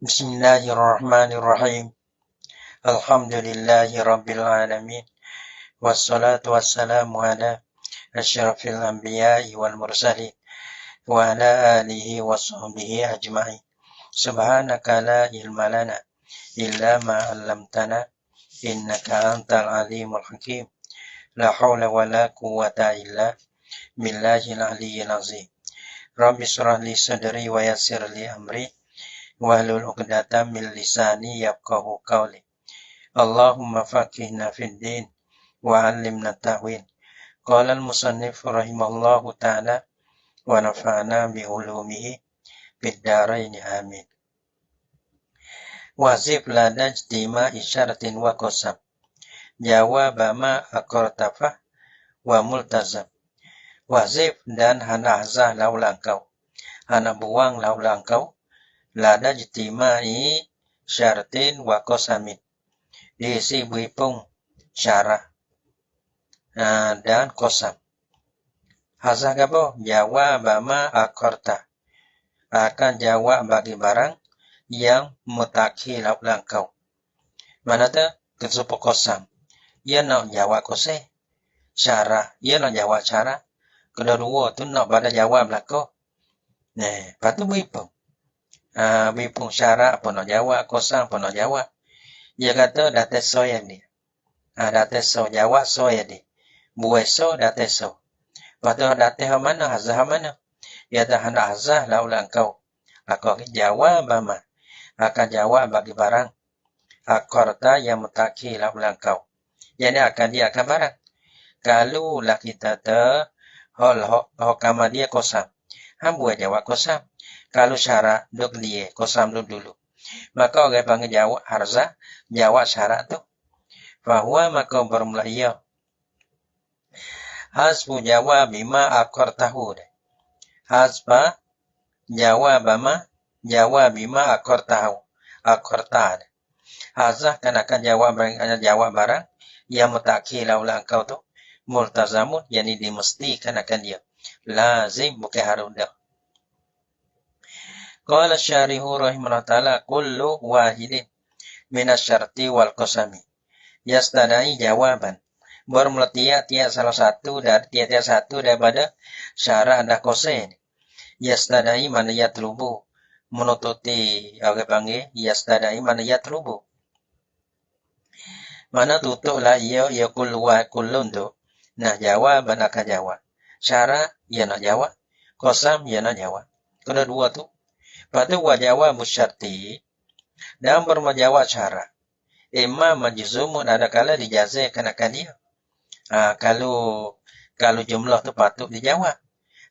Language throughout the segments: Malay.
Bismillahirrahmanirrahim. Alhamdulillahi rabbil alamin. Wassalatu wassalamu ala asyrafil anbiya'i wal mursalin wa ala alihi wa sahbihi ajma'in. Subhanaka la ilma lana illa ma 'allamtana innaka antal alimul hakim. La haula wa la quwwata illa billahil aliyyil azim. Rabbi shrah li sadri wa yassir li amri wahlul 'uqdatam min lisani yafqahu qawli. Allahumma faqihna fid din wa 'allimna ta'wil. Qala al-musannif rahimahullahu ta'ala wa nafa'na bi ulumihi fid dharain amin. Wazif lada ijtima isyaratin wa qasam. Jawab ma aqartafah wa multazam. Wazif dan hana hazah laulang kau. Hana buang laulang kau. Lada ijtimai syaratin wa qasamin. Diisi buipung syarah dan qasam. Hazah gabo jawab ma aqarta. Akan jawab bagi barang yang mutakhir laulang kau. Mana tu? Kesupu qasam. Ia nak jawab qasam. Syarah. Ia nak jawab syarah. Kedua tu nak pada jawab belakang. Lepas tu buipung. Buipung syarah pun nak jawab. Qasam pun nak jawab. Dia kata dah teso yang dia. Dah teso. Jawab so yang dia. Buat so dah teso. Lepas tu dah teso mana? Hazah mana? Ia dah hendak hazah laulang kau. Aku jawab apa? Akan jawab bagi barang. Akorta yang mutakhir laulang kau. Jadi dia akan barang. Kalau lah kita hokama dia qasam. Buat jawab qasam. Kalau syarat duk dia qasam dulu. Maka orang panggil jawab harzah. Jawab syarat tu. Fahuwa maka bermula ia. Hasbu jawab bima aqartahu. Hasba jawab bima. Jawab bima aqartahu. Aqartah. Hazah kan akan jawab barang yang mutakhir laulang kau tu. Multazamun yang dimestikan akan dia. Lazim bukan harus dah. Qala syarihu rahimahullah ta'ala kullu wahidin minasyarti wal qasami yastadai jawaban. Bermula tiap salah satu dari tiap satu daripada syarat dan qasam. Yastadai mana yatlubu. Menututi orang panggil yastadai mana yatlubu. Mana tutuplah ia kullun tu. Nah jawab akan jawab. Syarat ia nak jawab. Qasam ia nak jawab. Kedua tu. Lepas tu jawab musyarti dan bermajawab syarat. Imam majzumun ada kala dijazakan akan dia. Kalau jumlah tu patut dijawab.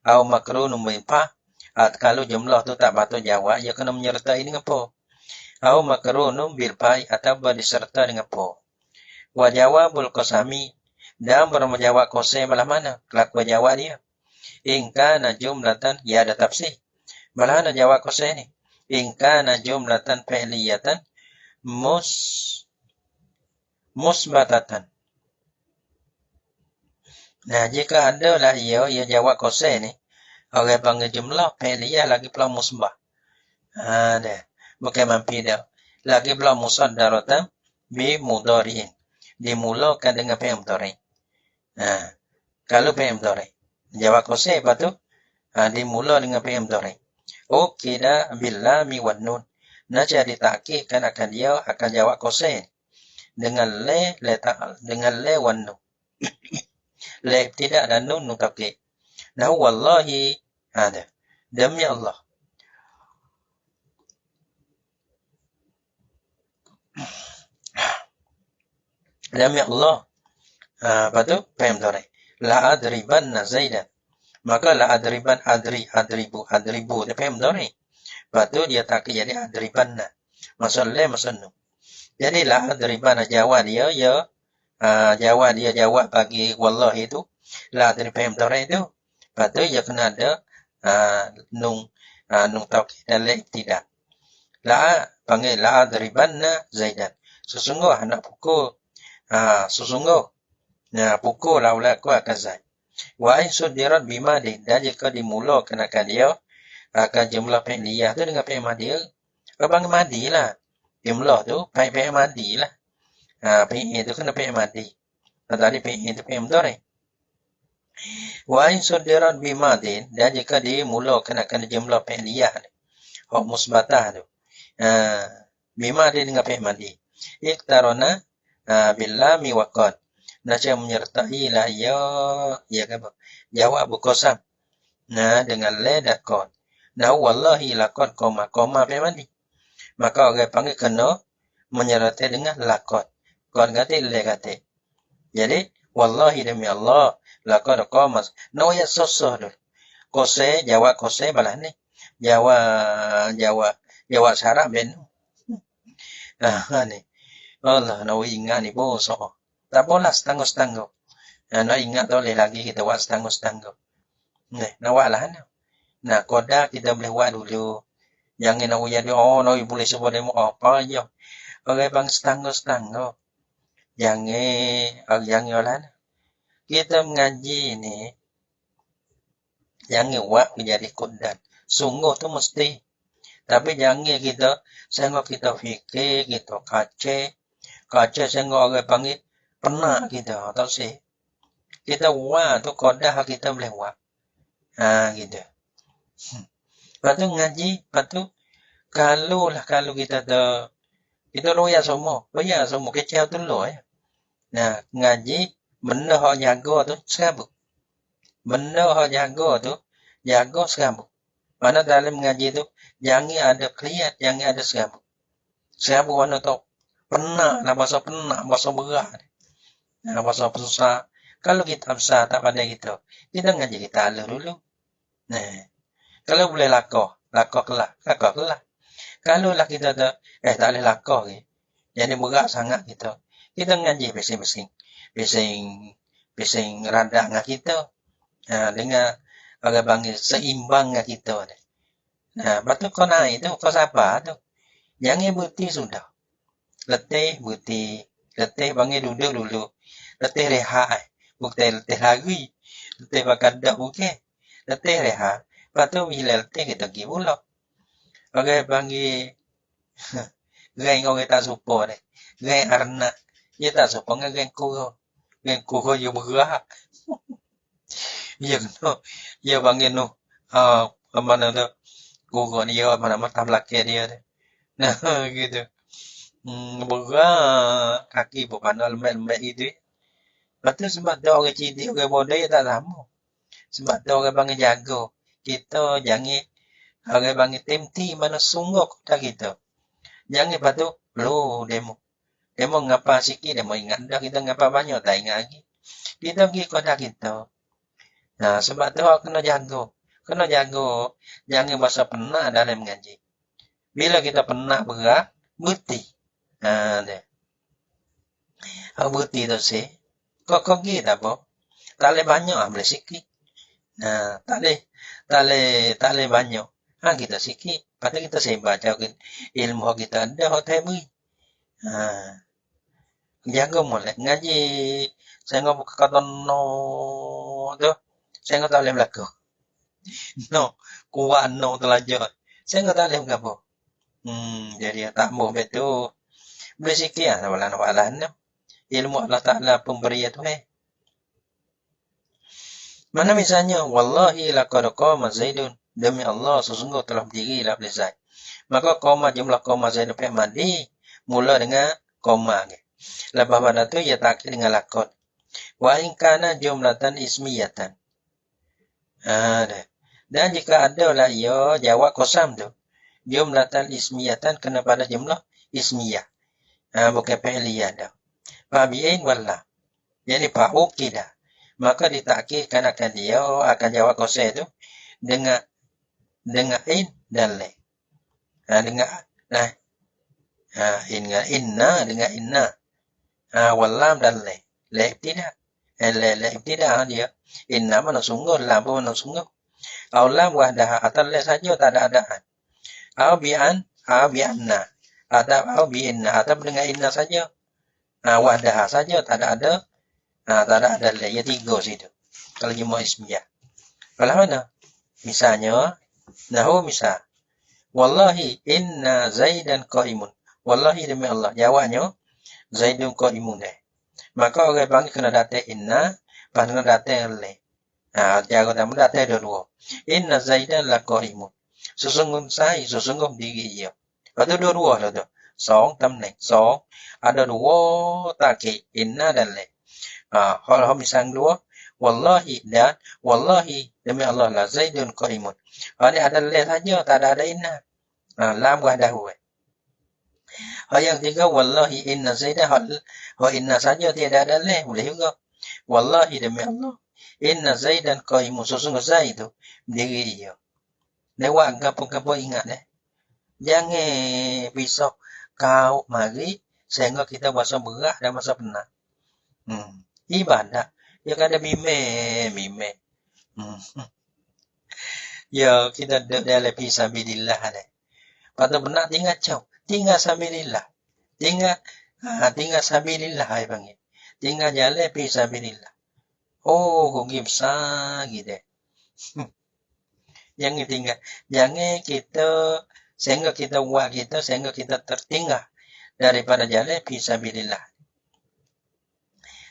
Au makrunun mimpa. Kalau jumlah tu tak patut jawab, ia kena menyertai dengan apa? Au makrunun bilpai atau disertai dengan apa? Wa jawabul qasami dan bermajawab qasam belah mana? Kelakuan jawab dia. Ingka jumlatan ya ada tafsir. Malah nak jawab qasam ni. Ingka jumlatan fi'liyatan musbatatan. Nah, jika ada lah ia jawab qasam ni, orang panggil jumlah fi'liyah lagi pula musbah. Dah. Bukan mampu dah. Lagi pula musaddaratan bi mudhari'in. Dimulakan dengan fi'il mudhari'. Kalau fi'il mudhari'. Jawab qasam lepas tu dimula dengan fi'il mudhari'. Ukida billami wan nun. Nah jadi takkidkan akan dia akan jawab qasam dengan le wan nun. Le tidak dan nun takkid. Nah wallahi ada. Demi Allah. Demi Allah. Lepas tu faham tak? La adribanna Zaidan. Maka la adriban adribu. Dia faham tak ni? Lepas tu dia tak jadi adribanna. Maksud le maksud nu. Jadi la adribanna jawab dia jawab bagi wallahi itu. La adriban tak itu. Lepas tu dia kena ada nung taukid dan le tidak. La panggil la adribanna Zaidan. Sesungguh nak pukul. Pukul laulaku akan Zaid. Wa sudirat bimadi. Dan jika dimulakan akan dia akan jumlah fi'liyah tu dengan fi'il madhi Abang mandi lah. Jumlah tu, pakai mandi lah. PE tu kena pakai mandi. Tadi PE tu PE betul ni. Wa in sudirat bimadin, dan jika dimulakan akan jumlah fi'liyah ni. Hak musbatah tu. Bimadin dengan pakai mandi. Iktarona billami wa qad. Nasya menyertai la ya apa? Jawab qasam. Dengan la dan qad. Wallahi laqad koma pakai mandi. Maka orang panggil kena menyertai dengan laqad. Qad kata la kata. Jadi wallahi demi Allah laqad qama. Ya susah tu. Kose jawab kose balah ni. Jawab syarat ben. Ni. Allah nak ingat ni bosok. Tak boleh setangguh-setangguh. Nak ingat tak boleh lagi kita buat setangguh-setangguh. Nak buat lah. Kodak kita boleh buat dulu. Jangan nak ujar dia, nak boleh sebut demo apa je. Orang bang setangguh-setangguh. Jangan lah. Kita mengaji ni, jangan buat menjadi kodak. Sungguh tu mesti. Tapi jangan sehingga kita fikir, kita kaca sehingga orang panggil, pernah kita, tak sih. Kita buat tu kodah kita boleh buat. Gitu. Lepas tu ngaji, lepas tu kalau kita royak semua, kecil tu lo ya. Ngaji, benda hak jaga tu serabut. Benda hak jaga tu, serabut. Mana dalam ngaji tu, jangan ada keliat, jangan ada serabut. Serabut mana tu? Pernah, bahasa berat. Bahasa susah. Kalau kita besar tak pandai kita ngaji kita ala dulu. Kalau boleh lakar kelak. Kalau lah kita tak boleh lakar ke. Jadi berat sangat kita ngaji bising radak dengan kita. Dengan orang panggil seimbang dengan kita. Lepas tu kau naik tu, kau sabar tu. Jangan berhenti sudah. Letih berhenti. Letih panggil duduk dulu. Letih rehat. Bukan letih lari. Letih pakai dak bukan. Letih rehat. Lepas tu bila letih kita pergi pula. Orang panggil geng orang tak suka ni. Geng arnak. Dia tak suka dengan geng kuro. Geng kuro dia berat. Dia panggil tu. Mana tu. Kuro ni dia mana mata belakang dia tu. Gitu. Berat. Kaki pun pandai lembek-lembek gitu. Lepas tu sebab tu orang cidik, orang bodoh dia tak sama. Sebab tu orang panggil jaga. Kita jangan orang panggil temti mana sungguh kota kita. Jangan lepas tu, demo. Demo ngapa sikit, demo ingat dah kita ngapa banyak, tak ingat lagi. Kita pergi kota kita. Sebab tu orang kena jaga. Jangan bahasa penat dalam mengaji. Bila kita penat berat, berhenti. Berhenti tu sih. Kau pergi tak apa? Tak boleh banyak, boleh sikit. Tak boleh banyak. Kita sikit. Lepas tu kita sebar jauh ilmu kita ada, hotel beri. Jaga mulai. Ngaji. Saya buka kata no tu. Saya tak boleh berlaku. No. Kuat no terlajar. Saya tak boleh berapa. Jadi tak mau betul. Boleh sikit lah. Tak boleh ilmu Allah Ta'ala pemberi tu Mana misalnya, wallahi laqad qama Zaidun, demi Allah sesungguh telah berdiri lah Zaid. Maka qama jumlah qama Zaid pakai mandi mula dengan qama. Lepas pada tu ia takkid dengan laqad. Wa in kana jumlatan ismiyatan. Dan jika ada lah ia jawab qasam tu. Jumlatan ismiyatan kena pada jumlah ismiyah. Bukan fi'liyah dah. Fabi'in wallah. Jadi fa'uqidah. Maka ditakkidkan akan dia akan jawab qasam itu dengan in dan la. Dengan inna dengan inna. Wallam dan la. La ibtidah. La ibtidah dia. Inna mana sungguh, lam mana sungguh. Aw lam wahdah atau la saja tak ada adaan. Aw bi'anna. Atau bi'inna atau dengan inna saja. Wahdah saja tak ada la. Ya tiga situ. Kalau jumlah ismiyah. Kalau mana? Misalnya, misal. Wallahi inna Zaidan qaimun. Wallahi demi Allah. Jawabnya Zaidun qaimun deh. Maka orang panggil kena datang inna, pas kena datang le. Jago tamu datang dua. Inna Zaidan la qaimun. Sesungguh diri dia. Ada dua lah tu. Song tำแหน่ง song. Ada dua taki. Inna dan le. Kalau misal dua. Wallahi dan wallahi demi Allah la Zaidun qaimun. Ini ada le saja, tak ada inna. Lam gua dahulu. Yang tiga wallahi inna Zaidan inna saja tidak ada le, boleh juga. Wallahi demi Allah. Inna Zaidan qaimun. Sesungguh Zaid itu diri dia. Lewat kampung-kampung ingat deh. Jangan besok kau mari sehingga kita masa berat dan masa penat. Ibadah. Ya kada mime. Ya kita dalam fisabilillah deh. Pada benar tinggal jauh. Tinggal sabilillah. Tinggal sabilillah ay panggil. Tinggal jalan fisabilillah. Oh, gimsa gitu. Jangan tinggal. Jangan kita sehingga kita buat kita sehingga kita tertinggal daripada jalan fisabilillah.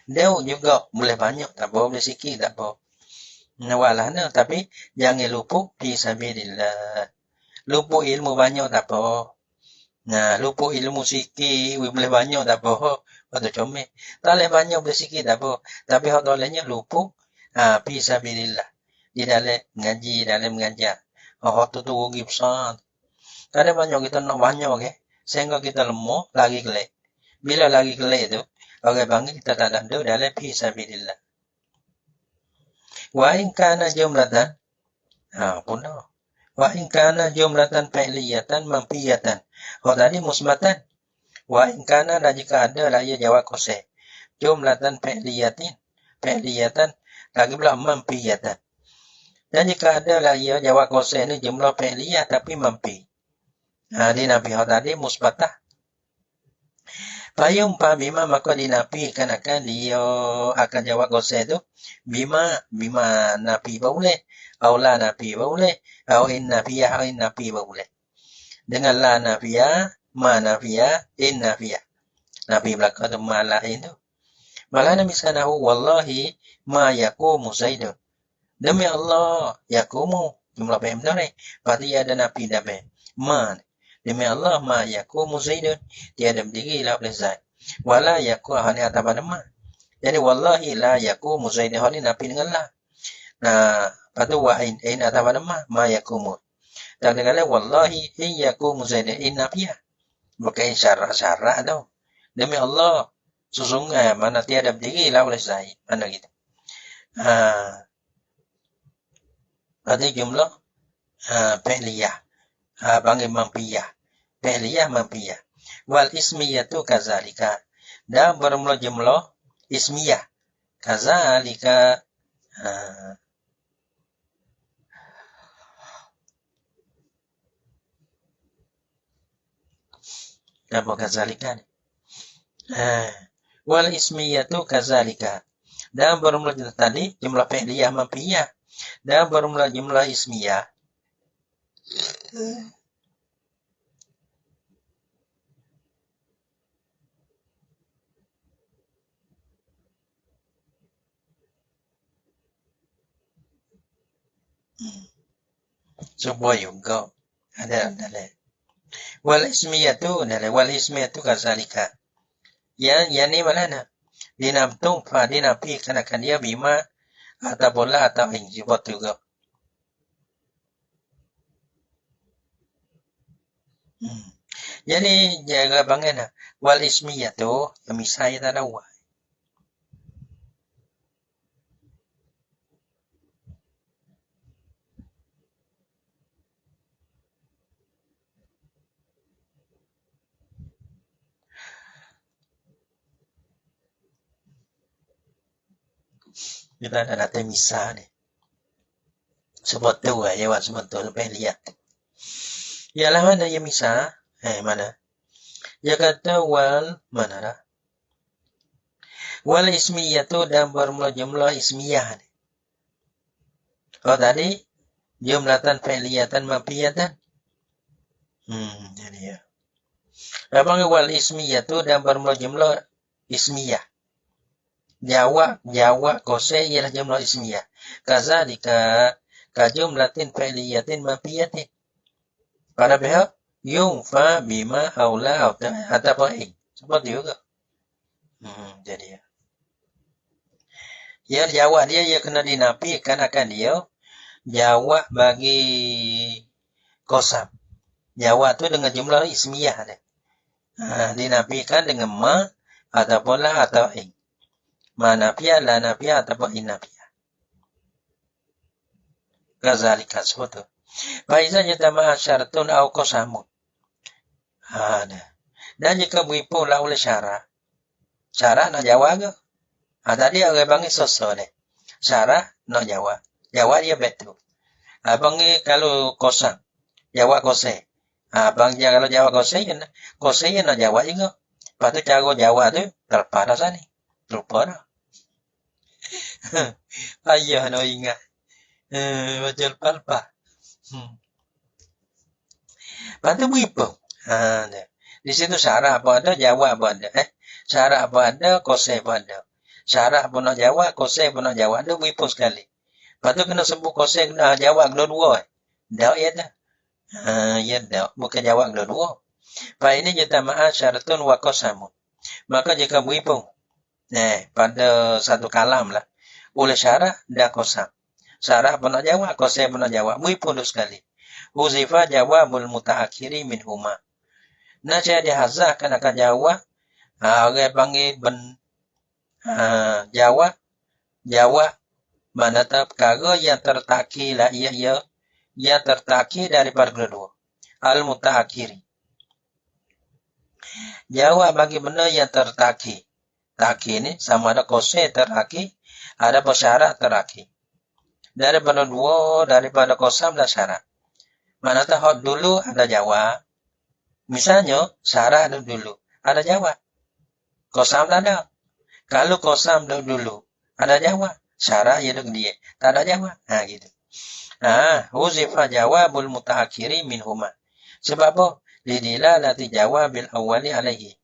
Dia juga boleh banyak, tak apa, boleh sikit, tak apa. Walahnya, tapi jangan lupa fisabilillah. Lupa ilmu banyak, tak apa. Lupa ilmu sikit, boleh banyak, tak apa. Atau comel. Tak boleh banyak, boleh sikit, tak apa. Tapi hak tolaknya lupa fisabilillah. Di dalam ngaji, dalam mengajar. Tu rugi besar. Tak ada banyak, kita nak banyak, sehingga kita lemah, lagi kelek. Bila lagi kelek tu, orang panggil kita tak ada dalam fisabilillah. Wa in kana jumlatan. Punah. Wa in kana jumlatan fi'liyatan manfiyatan. Tadi musbatan. Wa in kana dan jika ada lah ia jawab koseh. Jumlatan fi'liyatan lagi pula manfiyatan. Dan jika ada lah ia jawab koseh ni jumlah fi'liyah tapi manfi. Dinafi tadi musbatah. Payumpa bima maka dinafikan akan dia akan jawab koseh tu bima nafi boleh atau la nafi boleh atau in nafi boleh dengan la nafiyah ma nafiyah in nafiyah nafi belakang tu ma la itu malah misalnya wallahi ma yaqumu Zaidun demi Allah yaqumu jumlah fi'il mudhari berarti ada nafi dalam ma demi Allah ma yaqumu Zaidun tiada berdiri la oleh Zaid wala yaqumu hani atas pada ma. Jadi wallahi la yaqumu Zaidun hani nafi dengan la. Patu wa in atas pada ma yaqumu. Dan dengan wallahi in yaqumu Zaidun in nafiyah. Bukan syarat tu. Demi Allah sesungguhnya mana tiada berdiri la oleh Zaid. Mana gitu. Berarti jumlah fi'liyah. Panggil manfiyah. Fi'liyah manfiyah. Wal ismiyatu kazalika. Dan bermula jumlah ismiyah. Kazalika. Apa kazalika ni? Wal ismiyatu kazalika. Dan bermula tadi jumlah fi'liyah manfiyah. Dan bermula jumlah ismiyah. Semua juga ada. Wal ismiyatu kazalika. Yang ni mana nak? Dinamtung fa dinafi kan dia bima ataupun la atau injibat juga. Jadi jaga bangana wal ismiyatu yang misalnya tak ada. Kita ada data misal ni. Sebab tu jawab sebab tu lepas lihat. Ialah mana yang misal? Mana? Dia kata wal mana dah? Wal ismiyatu dan bermula jumlah ismiyah ni. Tadi jumlatan fi'liyatan manfiyatan. Jadi ya. Abang wal ismiyah tu dan bermula jumlah ismiyah. Jawa kose ialah jumlah ismiyah. Kazalika ka jumlatin fi'liyatin mafiyatin. Pada pihak yungfa bima aula atau baik. Seperti juga. Jadi ya. Ya jawab dia ya kena dinafikan akan dia jawab bagi kosam. Jawab tu dengan jumlah ismiyah dia. Dinafikan dengan ma ataupun la atau in. Ma nafiyah, la nafiyah ataupun in nafiyah. Kazalika seperti itu. Faiza jatama'a syaratun au qasamun. Dan jika berhimpun lah oleh syarat. Syarat nak jawab ke? Tadi orang panggil sosok ni. Syarat nak jawab. Jawab dia betul. Abang ni kalau kosong. Jawab kosong. Abang dia kalau jawab kosong dia nak jawab juga. Lepas tu cara jawab tu terlepas dah sana. Lupa dah. Ayah nak ingat. Baca lepas-lepas. Lepas tu berhimpun. Di situ syarat apa ada, jawab apa ada. Syarat apa ada, kosong apa ada. Syarat pun nak jawab, kosong pun nak jawab. Dia berhimpun sekali. Lepas tu kena sebut kosong, kena jawab kedua-dua. Tak ya dah. Ya tak. Bukan jawab kedua-dua. Pak ini jatama'a syaratun wa qasamun. Maka jika berhimpun. Pada satu kalam lah. Oleh syarat, dah kosong. Syarat pun nak jawab, kosong pun nak jawab. Berhimpun sekali. Huzifa jawabul mutaakhiri min huma. Nah, saya dihazahkan akan jawab. Orang panggil jawab mana perkara yang tertaki lah yang tertaki daripada kedua. Al-mutaakhiri. Jawab bagi benda yang tertaki. Taki ni sama ada kosong tertaki, ada persyarat tertaki. Daripada dua, daripada kosong dan syarat. Mana tahu dulu ada jawab. Misalnya, syarat dulu. Ada jawab. Kosam tak ada. Kalau kosam dulu. Ada jawab. Syarat ya dia. Tak ada jawab. Gitu. Huzifa jawabul mutaakhiri min huma. Sebab apa? Lidilalati jawabil awali alaihi.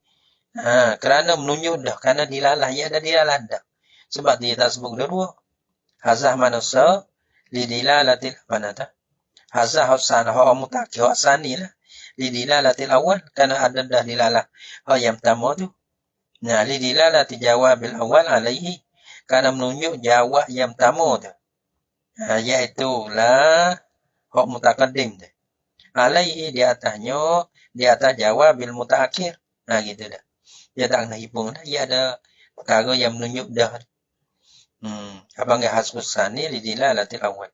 Kerana menunjuk dah. Kerana dilalah. Ya ada dilalah dah. Sebab dia tak sebut dua. Hazah manusia. Lidilalati mana tak? Hazah husana hawa mutaakhir husani lah. Lidilalatil awal. Kerana ada dah dilalah. Yang pertama tu. Lidilalatil jawabil awal alaihi. Kerana menunjuk jawab yang pertama tu. Iaitulah hak mutaqaddim tu. Alaihi di atasnya. Di atas jawabil mutaakhir. Gitu dah. Dia tak kena himpun dah. Ia ada perkara yang menunjuk dah. Abang hasbus sani lidilalatil awal.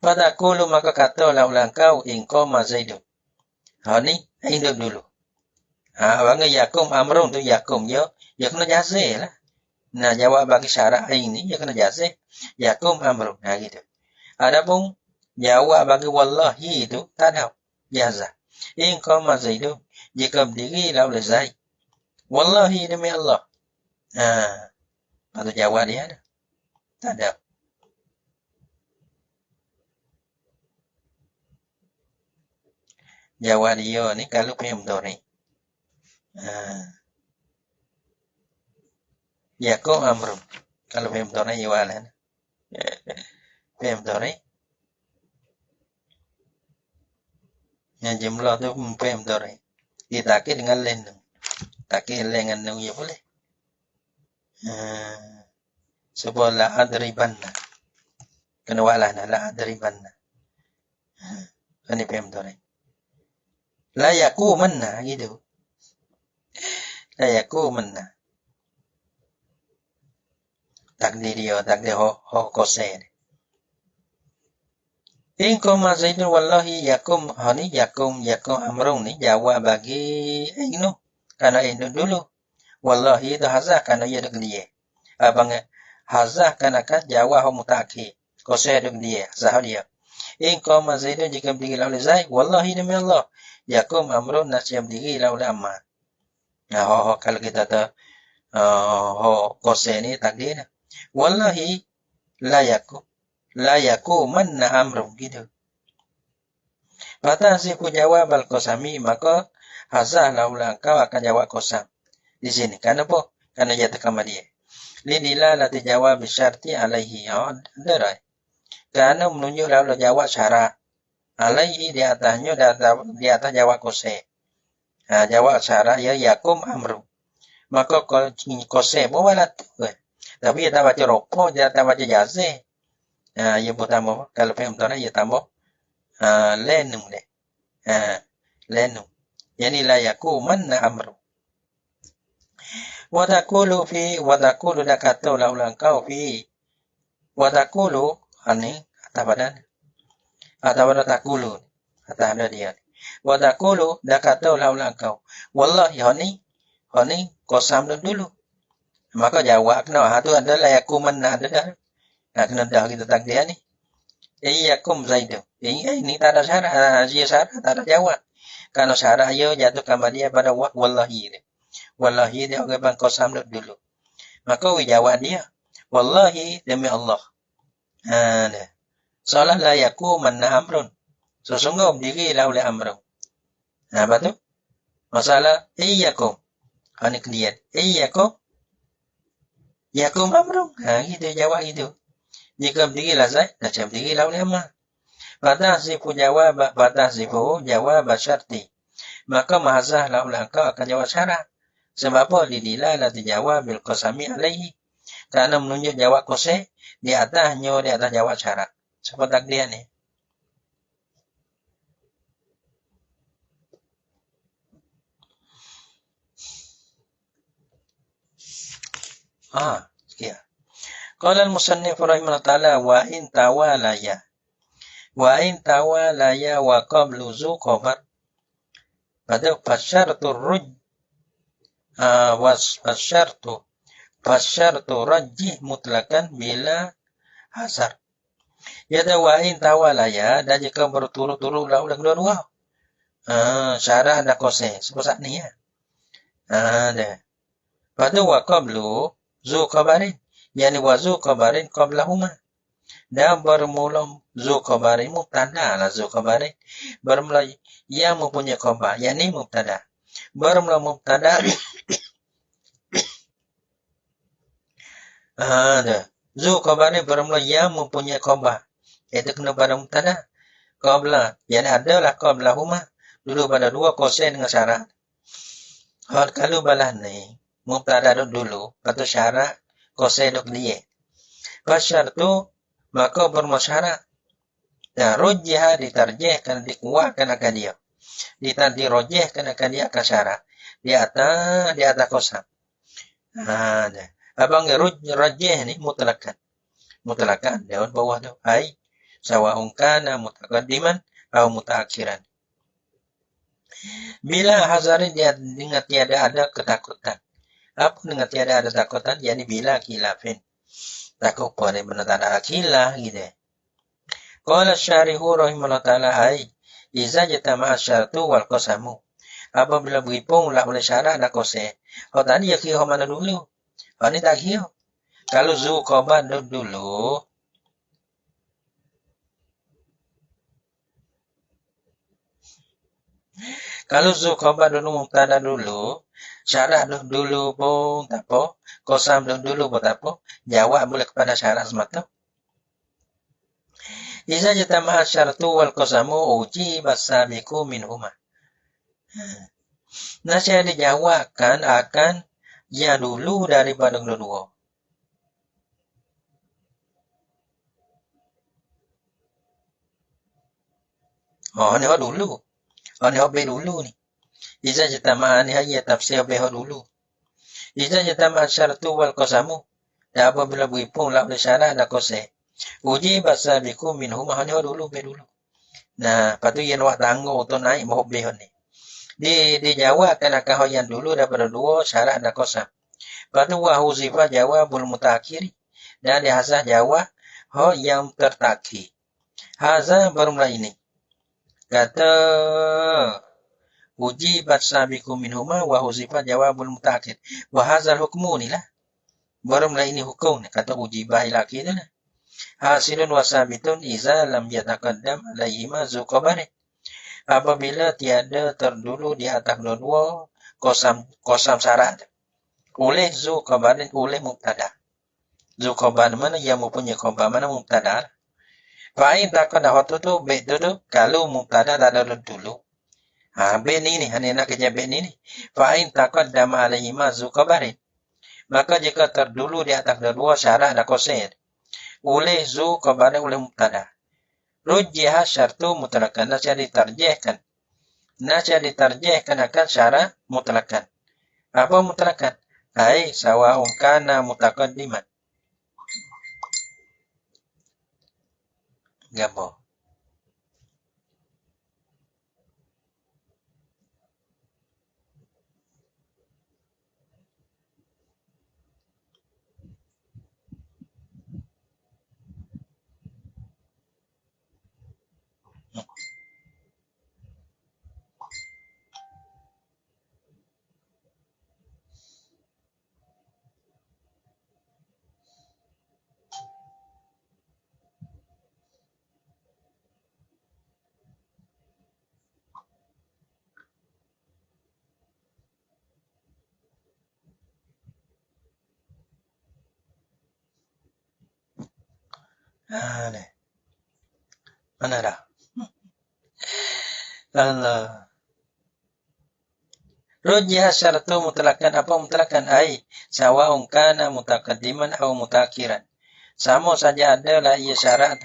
Pada kulu maka katalah ulang kau ingqama zaidun. Ni hidup dulu. Abang yakum amrun tu yakum dia kena jazih lah. Nah jawab bagi syarat ini dia kena jazih. Yakum amrun. Gitu. Adapun jawab bagi wallahi itu tak ada jazah. Ingqama zaidun jika berdiri lah oleh Zaid. Wallahi demi Allah. Patut jawab dia ada. Tak ada. Jawab dia ni kalau fi'il mudhari. Yakum amrun. Kalau fi'il mudhari jawab fi'il mudhari. Yang jumlah tu fi'il mudhari. Ditakir dengan len. Takir len dengan nun ya boleh. Sebab la adribanna. Kena walah la adribanna. Ini fi'il mudhari. La yakumanna gitu. La yakumanna. Takdir dia, takdir ho koseh. Ingqama zaidun wallahi yakum hani yakum amrun ni jawab bagi inu. Karena inu dulu. Wallahi itu hazah karena ia dek dia. Abang hazah karena kan jawab ho mutaakhir. Koseh dek dia, sah dia. Ingqama zaidun jika berdiri oleh Zaid, wallahi demi Allah. Yakum amrun nasyam diri la ulama. Kalau kita tahu koseh ni takdir. Wallahi la yakum manna amrun gitu. Fatahzifu jawab al-qasami, maka hazah laulah kau akan jawab qasam. Di sini. Kenapa? Karena dia tekan dia. Lidilalati jawab syarti alaihi. Ada. Karena menunjuk laulah jawab syarat. Alaihi di atasnya, di atas jawab kose. Jawab syarat ya yakum amru. Maka kose boleh tu. Tapi dia tak baca rokok, dia tak baca jaze. Ia pertama, kalau faham tu ia tambah lenum deh. Lenum. Yani la yakumanna amru. Wa taqulu dah kata ulang kau fi. Wa taqulu ani atas badan. Atas badan taqulu. Atas ada dia. Wa taqulu dah kata ulang kau. Wallahi hani qasam dulu. Maka jawab kena tu adalah yakumanna ada dah. Kena dah kita takdir ni. Iyakum zaidu. Ini tak ada syarat. Dia syarat tak ada jawab. Kalau syarat ia jatuh kepada dia pada wallahi dia. Wallahi dia orang qasam dulu. Maka jawab dia. Wallahi demi Allah. Soalan la yakumanna amrun. Sesungguh berdirilah oleh amrun. Apa tu? Masalah iyakum. Ini kelihat. Iyakum. Yakum amrun. Gitu jawab itu. Jika berdirilah Zaid, macam berdirilah oleh Amr. Fatahzifu jawab syarti. Maka mahazah laulah kau akan jawab syarat. Sebab apa? Lidilalati jawab bil qasami alaihi. Kerana menunjuk jawab kose di atasnya, di atas jawab syarat. Seperti takdir ni. Sekian. Qala al-musannif rahimahullah ta'ala wa in tawalaya wa qablu zu khabar. Pada fasyartu ruj fasyartu rajih mutlakan bila hasar. Yada wa in tawalaya, dan jika berturut-turut ulang kedua-dua. Syarat ada kose. Seperti ni ya. Pada wa qablu zu khabarin. Yani wa zu khabarin qablahuma. Dan bermula zu khabarin mubtada lah zu khabarin. Bermula yang mempunyai khabar. Yani mubtada. Bermula mubtada. Zu khabarin bermula yang mempunyai khabar. Itu kena pada mubtada. Qabla. Yani adalah qablahuma. Dulu pada dua kosen dengan syarat. Kalau balah ni. Mubtada dulu. Lepas syarat. Kosen duk dia. Fasyartu. Maka bermusyarat. Dan rujihah ditarjihkan, dikuatkan akan dia. Dirojihkan akan dia akan syarat. Di atas kosan. Abang rujih ni mutlakan. Mutlakan. Daun bawah tu. Hai. Sawa'un kana mutaqaddiman atau mutaakhiran. Bila hazarin dia dengan tiada ada ketakutan. Apa dengan tiada ada ketakutan? Yani bila khilafin. Takut pada benda tak ada akilah gitu. Qala syarihu rahimahullah ta'ala ai. Iza jatama'a syartu wal qasamu. Apabila berhipung lah oleh syarat dan kose. Tadi ya kira mana dulu. Ini tak kira. Kalau zu khabar dulu. Kalau zu khabar dulu mubtada dulu. Syarat dulu pun tak apa. Qasam dulu pun tak apa. Jawab boleh kepada syarat semata. Iza jatama'a syartu wal qasamu uji basabiku minhuma. Nasihat dijawabkan akan yang dulu daripada kedua. Ni dulu. Ni dulu ni. Iza jatama'a ni hanya tafsir dulu. Iza jatama'a syartu wal qasamu. Dan apabila berhipung lah oleh syarat dan kose. Uji basabiku minhuma. Ni dulu. Nah, lepas tu yang awak tangguh tu naik mahubih ni. Dijawabkan akan yang dulu daripada dua syarat dan kosam. Lepas tu wahuzifah jawabul mutakhiri. Dan dihasah jawab yang tertakhir. Hazah bermula ini. Kata uji basabiku minhuma wahuzifah jawabul mutakhir. Wahazal hukmu ni lah. Bermula ini hukum. Kata uji bahilaki tu lah. Hasilun wasabitun iza lam yataqaddam alaihima zu khabarin. apabila tiada terdulu di atas dua-dua kosam syarat oleh zu khabarin oleh mubtada. Zu khabar mana yang mempunyai khabar mana mubtada. Fa'in takkan dah waktu tu bet tu kalau mubtada tak ada dulu. Bet ni hanya nak kerja bet ni. Fa'in takkan dah alaihi ma zu khabarin. Maka jika terdulu di atas dua syarat dah kosir oleh zu khabarin oleh mubtada. Rujjah syartu mutlakan. Nasihat ditarjihkan akan syarat mutlakan. Apa mutlakan? Ai sawa'un kana mutaqaddiman. Gambar. Ni. Mana dah? Allah. Rujjah syartu mutlakan. Apa mutlakan? Ai sawa'un kana mutaqaddiman atau mutakhiran. Sama saja adalah ia syarat.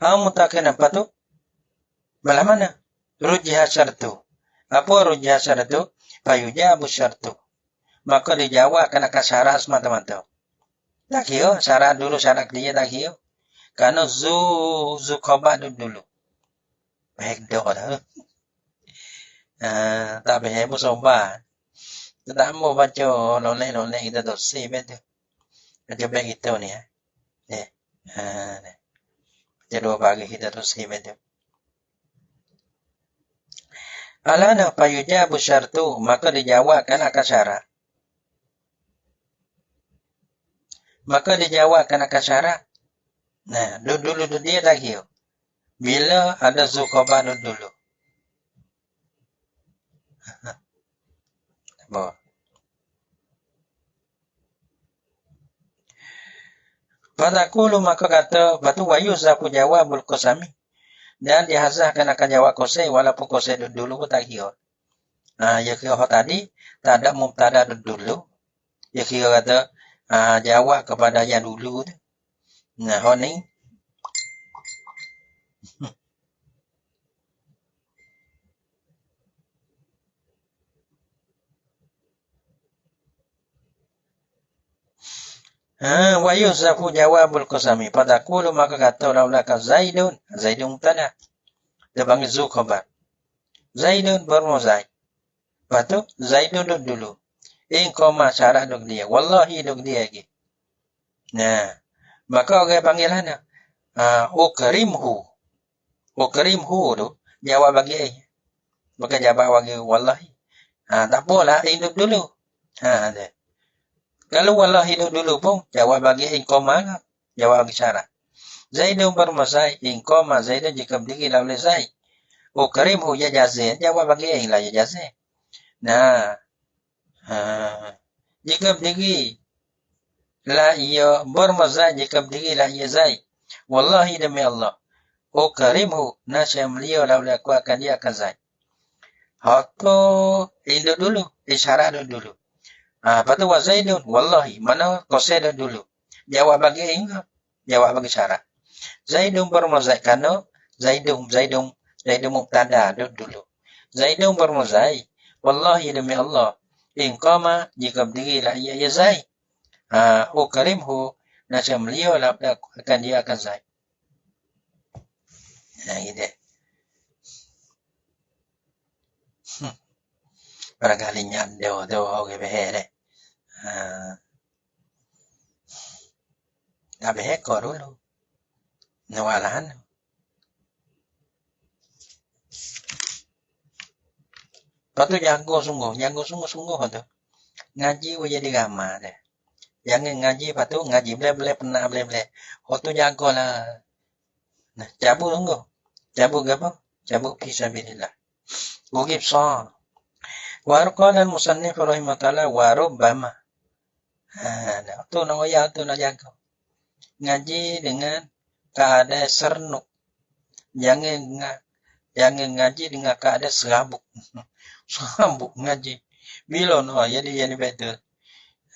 Mutakhiran apa tu? Belah mana? Rujjah syartu. Apa rujjah syartu? Fayujabu syartu. Maka dijawab kena syarat semata-mata. Tak kira syarat dulu syarat dia tak kira. Kerana zu khabar dulu. Baik dah dah. Tak boleh bersobat. Tak mau baca nolak kita tu si betul. Baca baik kita ni ni. Baca dua bagi kita tu si betul. Alana fayujabu syartu, maka dijawabkan akan syarat. Maka dijawabkan akan syarat. Nah, dulu dia tak kira. Bila ada zu khabar dulu. Bawa. Fadakulu maka kata batu wayu zaku jawabul qasami. Dan dihazahkan akan jawab qasai walaupun qasai dulu pun tak kira. Ya kira tadi tak ada mubtada dulu. Ya kira kata jawab kepada yang dulu tu. Nah, ni wa yuzafu jawabul qasami. Fadakulu maka kata laulaka Zaidun. Zaidun mubtada. Dia panggil zu khabar. Zaidun baru Zaid. Lepas tu Zaidun dulu. In koma syarat duk dia. Wallahi duk dia lagi. Nah, maka orang panggil mana? Ukrimhu. Ukrimhu tu jawab bagi bukan jawab bagi wallahi. Tak apalah hidup dulu. Ada. Kalau wallahi hidup dulu pun jawab bagi in koma lah. Jawab bagi syarat. Zaidun bermasai in koma Zaidun jika berdiri lawan Zaid. Ukrimhu ya jazih. Jawab bagi in lah ya jazih. Nah. Jika berdiri la ia bermasai jika berdiri la ia Zaid. Wallahi demi Allah. Ukrimhu nasya beliau lawan aku akan dia akan Zaid. Hakku hidup dulu. Isyarat dulu. Lepas tu wa Zaidun. Wallahi. Mana qasai dulu. Jawab bagi ingat. Jawab bagi syarat. Zaidun bermazai. Kerana Zaidun mubtada dulu. Zaidun bermazai. Wallahi demi Allah. In qama jika berdiri lah ia ya Zaid. Ukrimhu nasya beliau lah akan dia akan Zaid. Gitu. Barangkali nyando tu oke behe deh. Tak behe ko dulu. Nawalahan. Patu jago sungguh tu. Ngaji wo jadi gama deh. Jangan ngaji patu ngaji ble pernah ble. Hotu jago lah. Nah, cabu sungguh. Cabu apa? Cabu fisabilillah. Gugip so. Qala al-musannif rahimahullah wa rubbama. Tu ya tu jago. Ngaji dengan keadaan sernuk. Jangan ngaji dengan keadaan serabuk. Serabuk ngaji. Bilon jadi betul.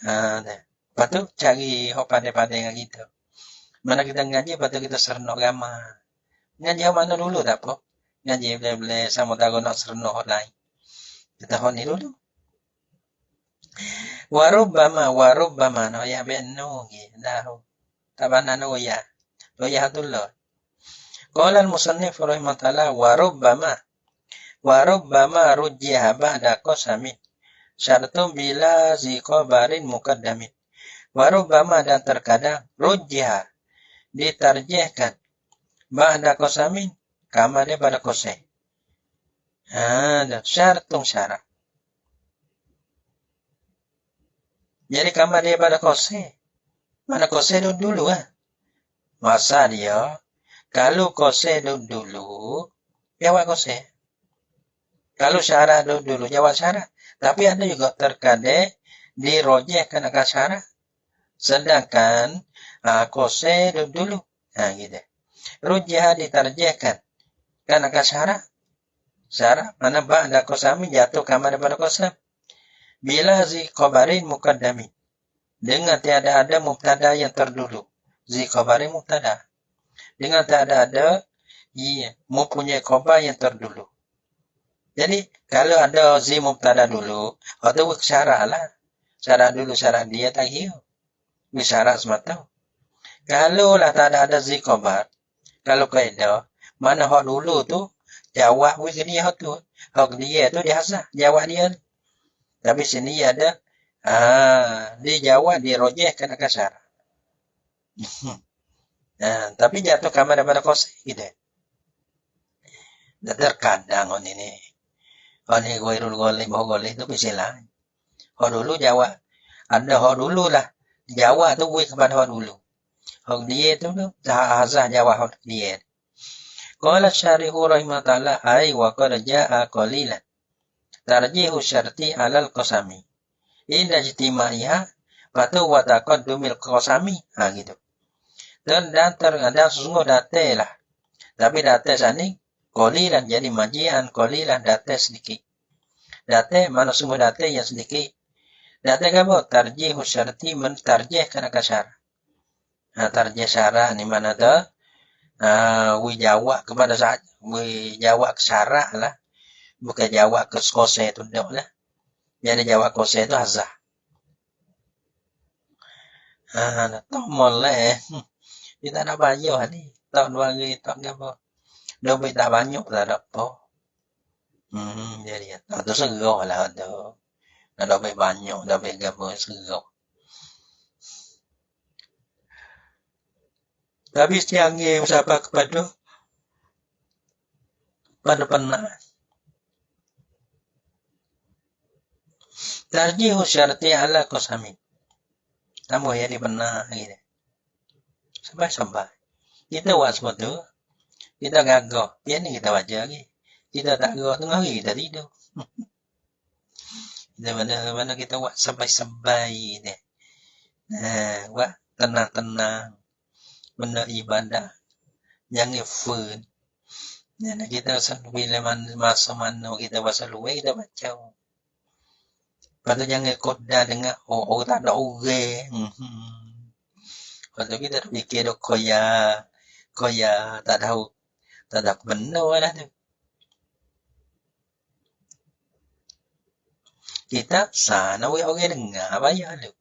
Lepas tu cari hok pandai-pandai dengan kita. Mana kita ngaji, lepas tu kita sernuk agama. Ngaji mana dulu tak apa. Ngaji boleh sama tahu nak sernuk hok lain. Kita hok ni dulu. Warubbama no ya benno gitu. Tabana no ya. Lo ya hatullah. Qala al-musannif rahimahullah warubbama rujjiha ba'da qasami syartum bila ziqabarin muqaddamin. Warubbama dan terkadang rujjiha ditarjihkan ba'da qasamin kama daripada qasai. Syartum syarat. Jadi kama daripada qasai. Mana qasai dulu Masa dia kalau qasai dulu jawab qasai. Kalau syarat dulu jawab syarat. Tapi ada juga terkadang dirojehkan akan syarat. Sedangkan qasai dulu. Gitu. Rujjah ditarjihkan kan akan syarat. Syarat mana ba'da qasami jatuh kama daripada qasam. Bila ziqabarin muqaddami. Dengan tiada ada mubtada yang terdulu. Ziqabarin mubtada. Dengan tiada ada mempunyai khabar yang terdulu. Jadi kalau ada zi mubtada dulu, atau syarat lah. Syarat dulu syarat dia tak hiu. Syarat semata. Kalau lah tak ada zi khabar, kalau kaedah, mana hak dulu tu jawab ke dia tu. Hak dia tu dihasah, jawab dia. Tapi sini ada dia jawab dirojehkan akan syarat. Tapi jatuh kama daripada qasai gitu. Dan terkadang ini ghairul ghalib itu bisa lain. Hak dulu jawab. Ada hak dulu lah. Jawab tu gue kepada hak dulu. Hak dia tu hazah jawab hak dia. Qala syarihu rahimahullah ay wa qad jaa qalilan. Tarjihu syarti alal qasami. Inda ijtimaiha patu wa taqaddumil qasami. Gitu. Dan terkadang sesungguh date lah. Tapi date sani qalilan jadi majian qalilan date sedikit. Date mana semua date yang sedikit. Date apa? Tarjihu syarti mentarjihkan akan syarat. Tarjih syarat ni mana tu? Jawab kepada saat jawab ke syarat lah. Bukan jawab ke qasai tu dak lah. Jadi jawab qasai tu hazah. Tomol lah. Kita nak bayar ni. Tak dua hari tak apa. Dobit tak banyak tak ada apa. Jadi tu segera lah tu. Nak dobit banyak, dobit apa segera. Tapi siang ni siapa kepada pernah. Tarjihu syarti ala qasami. Kamu ya di pernah gitu. Sampai. Kita buat sesuatu. Kita gagah. Biar ni kita baca lagi. Kita tak gagah tengah hari kita tidur. Kita mana kita buat sampai deh. Buat tenang-tenang. Benda ibadah. Jangan fun. Jadi kita bila masa mana kita bahasa luar kita baca. Lepas tu jangan koda dengan tak ada orang. Lepas tu kita fikir dok koya tak tahu. Tak ada benar lah tu. Kita sana orang dengar bayar tu.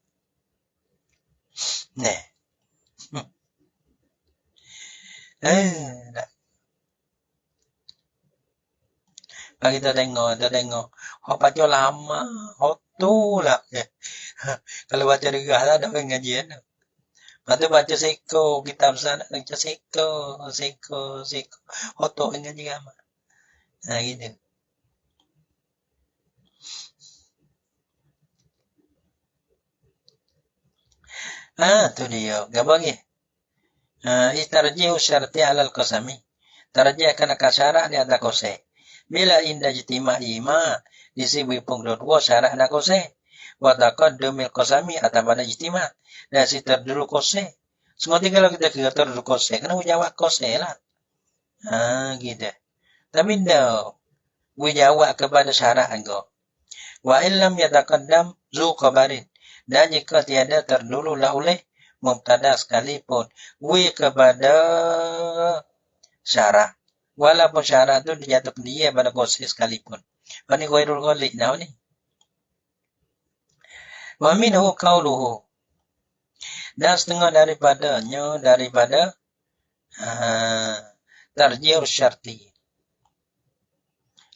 Kita tengok. Hok baca lama, hok tu lah. Kalau baca regah lah, ada orang ngaji kan. Lepas tu baca seko, kitab sana, baca seko. Hok tu orang ngaji kan. Nah, gitu. Tu dia. Gabang ya. Istarjihu syarti alal qasami. Tarjih akan syarat di atas kose. Bila indah jitima'i ma disibu dua syarat ada kose. Wa taqaddumil qasami atau pada jitima. Dan si terdulu kose. Seperti kalau kita terdulu kose, kena jawab kose lah. Gitu. Tapi dah, jawab kepada syarat engkau. Wa illam yataqaddam zu khabarin. Dan jika tiada terdululah oleh mubtada sekalipun kepada syarat. Walaupun syarat itu dijatuhkan dia pada kose sekalipun. Ini ghairul ghalib dah ni. Wa minhu qauluhu. Dan setengah daripada tarjih syarti.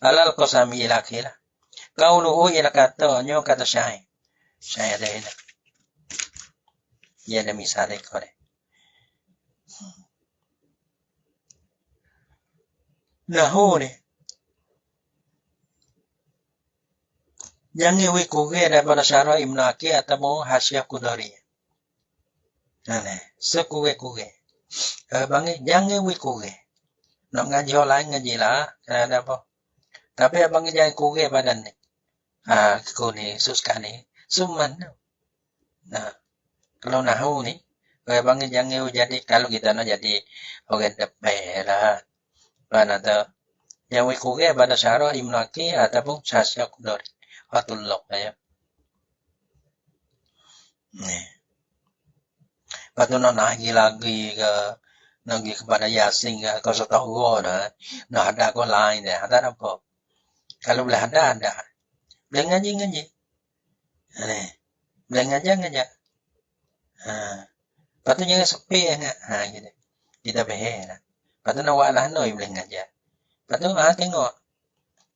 Alal qasami ila akhirah. Qauluhu ila kata syair. Syair dah ini. Dia ada misalnya kau deh. Nahu ni. Jangan wikuge daripada syarah Ibn Aqil atau Hasyiah Qudari. Sekuge. Bangi jangan wikuge. Nak ngaji orang lain ngaji lah. Ada apa? Tapi abang jangan kuge badan ni. Aku ni susah ni. Suman. Nah, kalau nahu ni, abang jangan jadi kalau kita nak jadi orang depan lah. Mana tu? Yang wikuge pada syarah Ibn Aqil ataupun Hasyiah Qudari. Fatullah ya. Ni. Lepas tu nak lagi ke nagi kepada Yasin ke kau tahu dah. Nak ada kau lain dah. Ada apa? Kalau boleh ada. Boleh ngaji. Ni. Boleh ngaji. Lepas tu jangan sepi sangat. Gitu. Kita behar lah. Lepas tu nak buat lah noi boleh ngaji. Lepas tu tengok.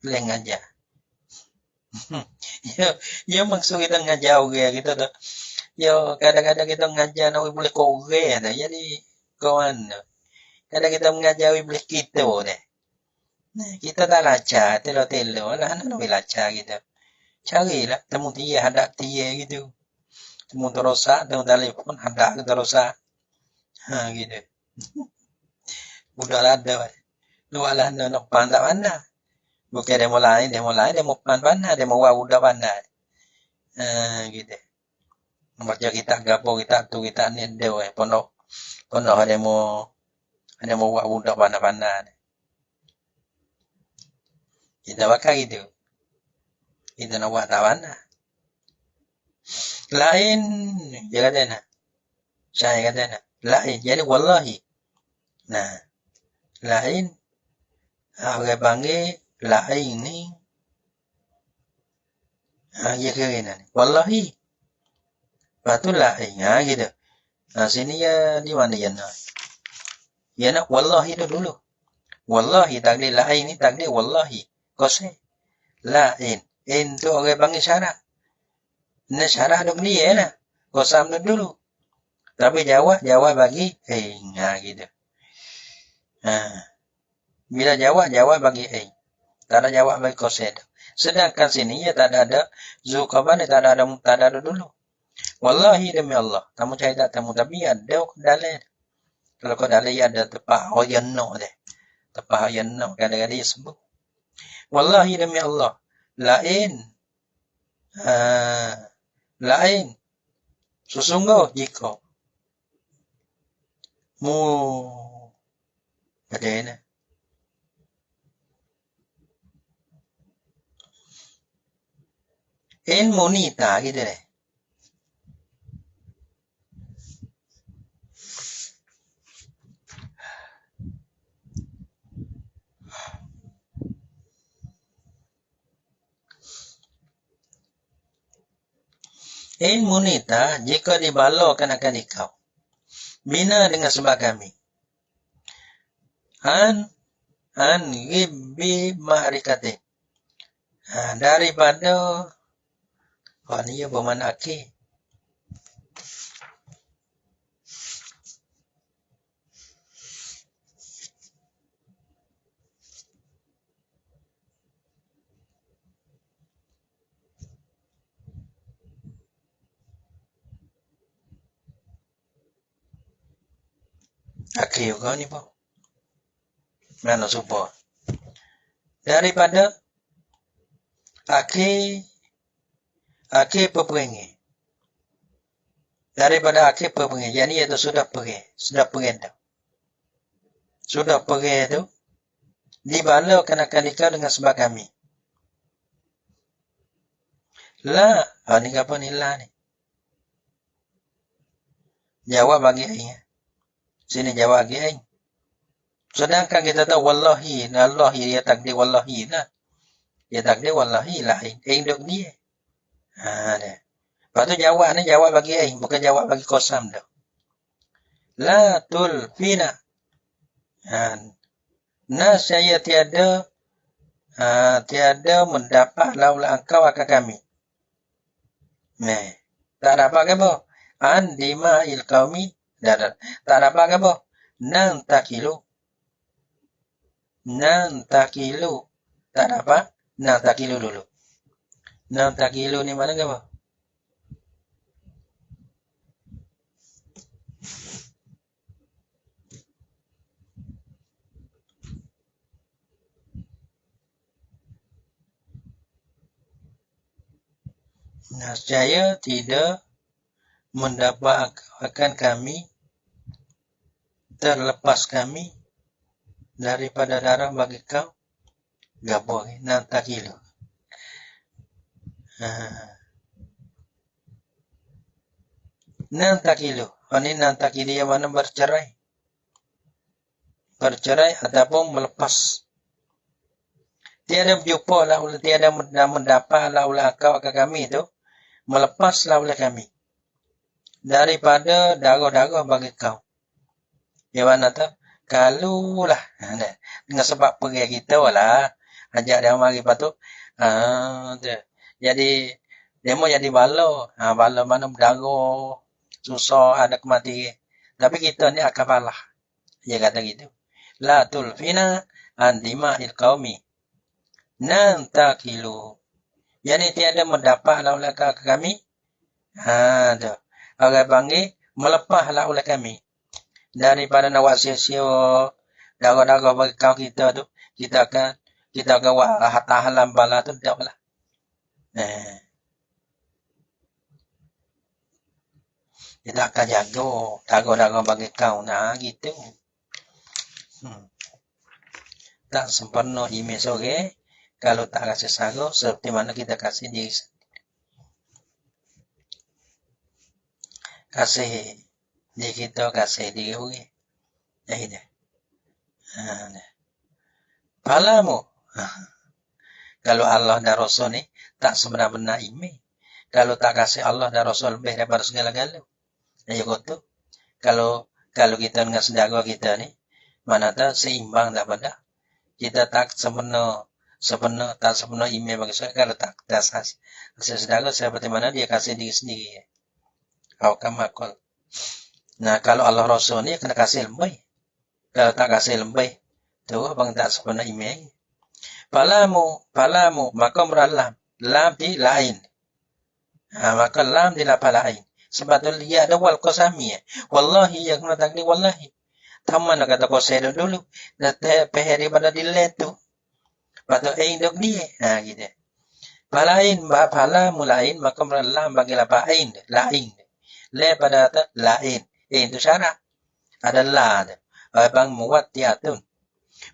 Boleh ngaji. Ya maksud kita ngajar orang kita tu. Ya kadang-kadang kita mengajar nak boleh korek dah. Jadi kawan. Kadang kita mengajar boleh kita dah. Kita tak lacak, telo-telo lah nak boleh lacak kita. Carilah temu dia hadap dia gitu. Temu terosak, temu telefon hadap ke terosak. Gitu. Budaklah ada. Lualah nak pandai mana. Bukan demo lain, demo pandai, demo wau udah pandai. Gitu. Baca kita gapo kita ni deu pondok demo wau udah pandai. Kita pakai itu. Kita nak buat mana? Lain, dia kata nak. Saya kata nak. Lain, jadi wallahi. Nah, lain. Orang panggil lain ni. Dia kira ni. Wallahi. Lepas tu lain. Gitu. Sini ya di mana ya nak? Ya nak wallahi tu dulu. Wallahi takdir lain ni takdir wallahi. Kose. Lain. Itu orang panggil syarat. Ini syarat duk dia lah. Kosam dulu. Tapi jawab bagi gitu. Bila jawab bagi tak ada jawab bagi kosed. Sedangkan sini ya tak ada zukaban tak ada dulu. Wallahi demi Allah. Kamu cari tak temu tapi ada dalil. Kalau kau dalil ada tepah hoyanno deh. Tepah hoyanno kadang-kadang dia sebut. Wallahi demi Allah. Lain. Sesungguh jika bagaimana? Ilmu ni tak gitu deh. Ilmu nita jika dibalakan akan ikau. Bina dengan sebab kami. An ghibbi ma'rikati. Daripada ni bermakna akhir. Akhir juga ni pun. Mana supaya. Daripada akhir peperangan. Daripada akhir peperangan. Yang ni itu sudah perang. Sudah perang tu. Sudah perang tu. Dibalau kenakan nikah dengan sebab kami. La. Ni apa ni la ni? Jawab bagi aing. Sini jawab bagi aing. Sedangkan kita tahu wallahi. Allahi dia takdir wallahi lah. Dia takdir wallahi lah. Aing duk dia. Dia. Lepas tu jawab ni jawab bagi aing. Bukan jawab bagi kosam tu. La tulfina. Saya tiada mendapat laulah engkau akan kami. Tak dapat apa? Andima'il qaumi. Tak dapat apa? Nang takilu. Tak dapat? Nang takilu dulu. Nang takilu ni mana apa? Saya tidak mendapat akan kami, terlepas kami daripada darah bagi kau gabung nang takilu. Nang takilu. Ini nang takilu yang mana bercerai. Bercerai ataupun melepas. Tiada berjumpa lah, tiada mendapat lah oleh kau akan kami itu. Melepaslah oleh kami. Daripada darah-darah bagi kau. Yang mana tu? Kalau lah. Dengan sebab pergi kita lah. Ajak dia mari lepas tu. Jadi, dia mau jadi bala. Bala mana berdarah. Susah, ada kematian. Tapi kita ni akan balah. Dia kata gitu. La tulfina andima'il qaumi. Nang takilu. Yang tiada mendapat lah oleh kami. Tu. Orang panggil, melepaslah oleh kami. Daripada nak buat sia-sia, darah-darah bagi kau kita tu, kita akan buat halam bala tu, tak apalah. Kita akan jaga darah-darah bagi kau. Gitu. Tak sempurna email sore. Kalau tak kasih sarung, seperti mana kita kasih diri sendiri. Kasih diri kita, kasih diri orang. Jadi dah. Palamu. Kalau Allah dan Rasul ni, tak sebenar-benar email. Kalau tak kasih Allah dan Rasul lebih daripada segala-gala. Ya kata. Kalau kita dengan saudara kita ni, mana tak seimbang tak pada. Kita tak tak sebenar email bagi saya. Kalau tak dasas. Saudara seperti mana dia kasih diri sendiri. Kau kamakul. Kalau Allah Rasul ni kena kasih lebih. Kalau tak kasih lebih, tu abang tak sebenar email. Palamu, maka meralam. Lam di lain. Maka lam di lapar lain. Sebab tu dia ada wal qasami. Wallahi yang kena takdir wallahi. Taman nak kata qasai dulu. Dah peheri pada dilet tu. Patut dok dia. Gitu. Pala mulain maka meralam bagi lapar lain. Le pada lain. Itu syarat. Ada la. Abang muwattiatun.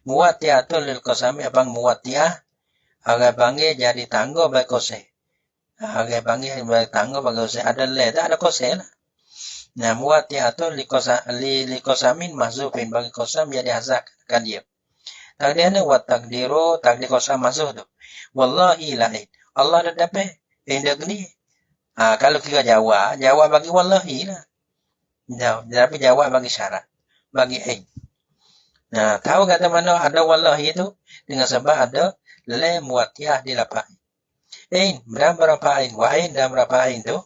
Muwattiatun lil qasami abang muwattiah. Orang panggil jadi tangguh bagi qasai. Orang panggil bagi tangguh bagi qasai. Ada le tak ada qasai lah. Muwattiatun li qasamin mahzufin bagi qasam jadi hazakkan dia. Takdirnya wa takdiru takdir qasam mahzuf tu. Wallahi lain. Allah dah dapat. Indak ni. Kalau kita jawab bagi wallahi lah. Tapi jawab bagi syarat. Bagi ain. Tahu kata mana ada wallahi itu? Dengan sebab ada le muwattiah di lapan. Ain, berapa ain? Wa ain dan berapa ain tu?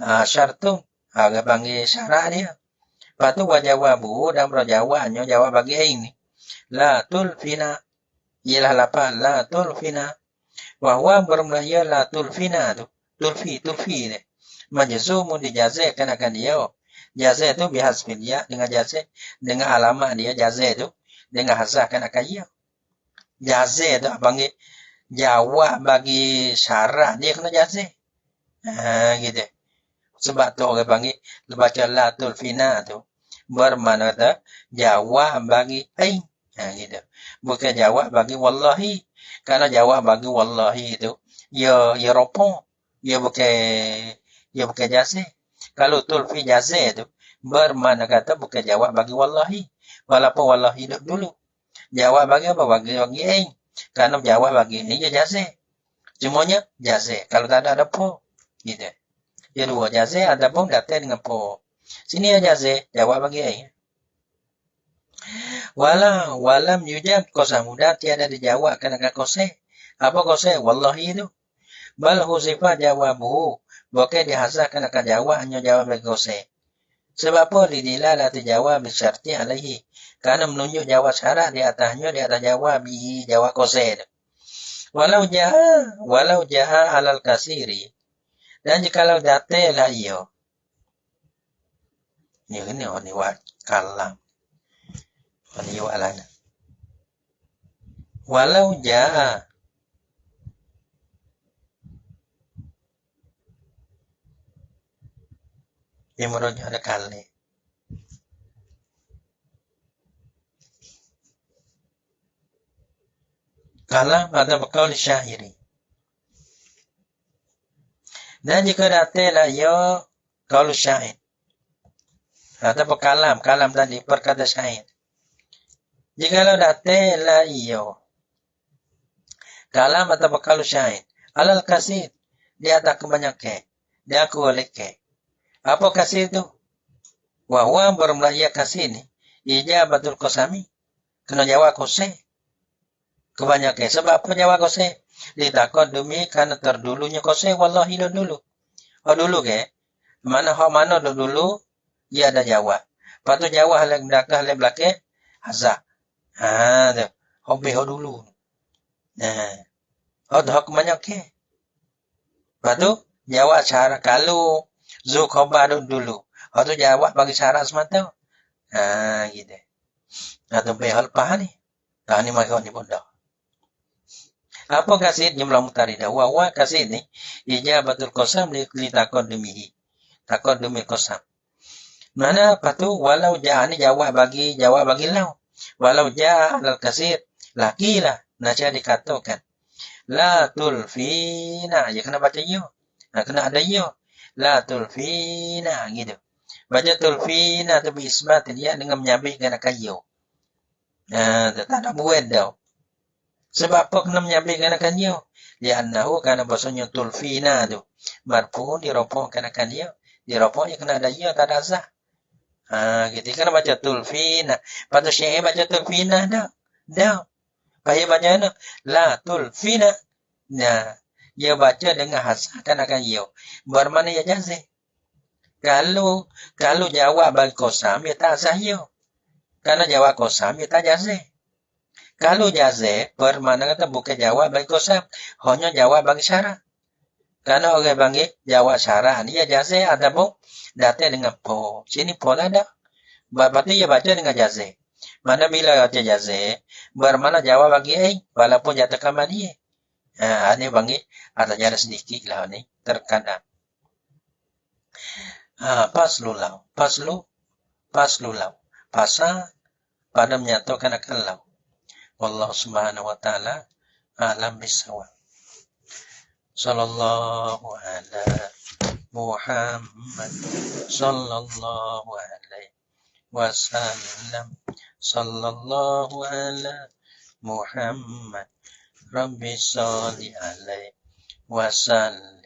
Syartun. Agak panggil syarat dia. Lepas tu wa jawabu dan berjawabnya jawab bagi ain ni. La tulfina. Ialah lapan la tulfina. Wa huwa bermula la tulfina tu. Tulfi ni. Majzumun dijazahkan akan dia. Jazah tu bihasbil ya dengan jazah dengan alamat dia jazah tu dengan hasahkan akan dia. Jazah tu panggil jawab bagi syarat dia kena jazah. Gitu. Sebab tu orang panggil baca la tulfina tu bermakna kata jawab bagi ain. Gitu. Bukan jawab bagi wallahi. Karena jawab bagi wallahi itu ya ropo. Ya bukan jazah. Kalau tulfi jazah itu bermakna kata bukan jawab bagi wallahi. Walaupun wallahi dulu. Jawab bagi apa? Bagi ain. Karena jawab bagi ini jazah. Semuanya jazah. Kalau tak ada po. Gitu. Ya dua jazah ada pun datang dengan po. Sini ya jazah. Jawab bagi ain. Walam yujab qasam mudah tiada dijawab kena qasam. Apa qasam? Wallahi itu. Bal huzifa jawabuhu. Bukan dihasahkan akan jawab hanya jawab bagi qasam. Sebab apa didilalati jawab bisyarti alaihi. Karena menunjuk jawab syarat di atasnya di atas jawab bi jawab qasam. Walau jaha alal kasiri. Dan jikalau datanglah ia. Ini wak kalam. Ini wak lana. Walau jaha. Dia merujuk ada kali. Kalam ada berkaul syairi. Dan jika datanglah ia kaul syair. Atau kalam tadi perkata syair. Jikalau datanglah ia kalam atau kaul syair. Alal kasir. Dia tak kebanyakan. Dia aku oleh ke. Apa kasih itu? Wahuwa bermula ia kasih ni. Ijabatul qasami. Kena jawab qasam. Kebanyakan. Sebab apa jawab qasam? Ditakut demi karena terdulunya qasam. Wallahi dulu. Dulu ke? Mana dulu? Ia ada jawab. Lepas tu jawab hal belakang. Hazak. Tu. Hobi dulu. Dah kebanyakan. Lepas tu jawab syarat kalau Zu khobar dulu. Lepas tu jawab bagi syarat semata. Gitu. Atau behal paham ni. Ni mereka ni pun dah. Apa kasih jumlah mutaridah? Wa kasih ni. Ijabatul qasam li takon demihi. Takon demi qasam. Mana apa tu? Walau ja'a ni jawab bagi lau. Walau ja'a al kasir. Lakilah. Nasya dikatakan. La tulfina. Ya kena baca yo. Kena ada yo. La tulfina gitu. Baca tulfina tu isbat dia dengan menyabitkan akan yo. Tak ada buat dah. Sebab apa kena menyabitkan akan yo? Li'annahu karena bahasanya tulfina tu. Marfu diropokkan akan yo. Diropoknya kena ada yo, tak ada azah. Gitu. Kena baca tulfina. Pada syair baca tulfina dah. Payah baca mana? La tulfina. Dia baca dengan hasahkan akan ia. Bermakna ia jazah. Kalau jawab bagi qasam, ia tak sah ia. Karena jawab qasam, ia tak jazah. Kalau jazah, bermakna kata bukan jawab bagi qasam. Hanya jawab bagi syarat. Karena orang panggil jawab syarat, ia jazah ataupun datang dengan po. Sini po lah dah. Berarti ia baca dengan jazah. Mana bila baca jazah, bermakna jawab bagi walaupun jatuhkan dia. Ini panggil ada jarak sedikit lah ni terkadang. Paslu lau. Pasal pada menyatakan akan lau. Wallahu subhanahu wa ta'ala alam bisawab. Sallallahu ala Muhammad sallallahu alaihi wasallam. Sallallahu ala Muhammad Rabbi salli alaihi wasallam.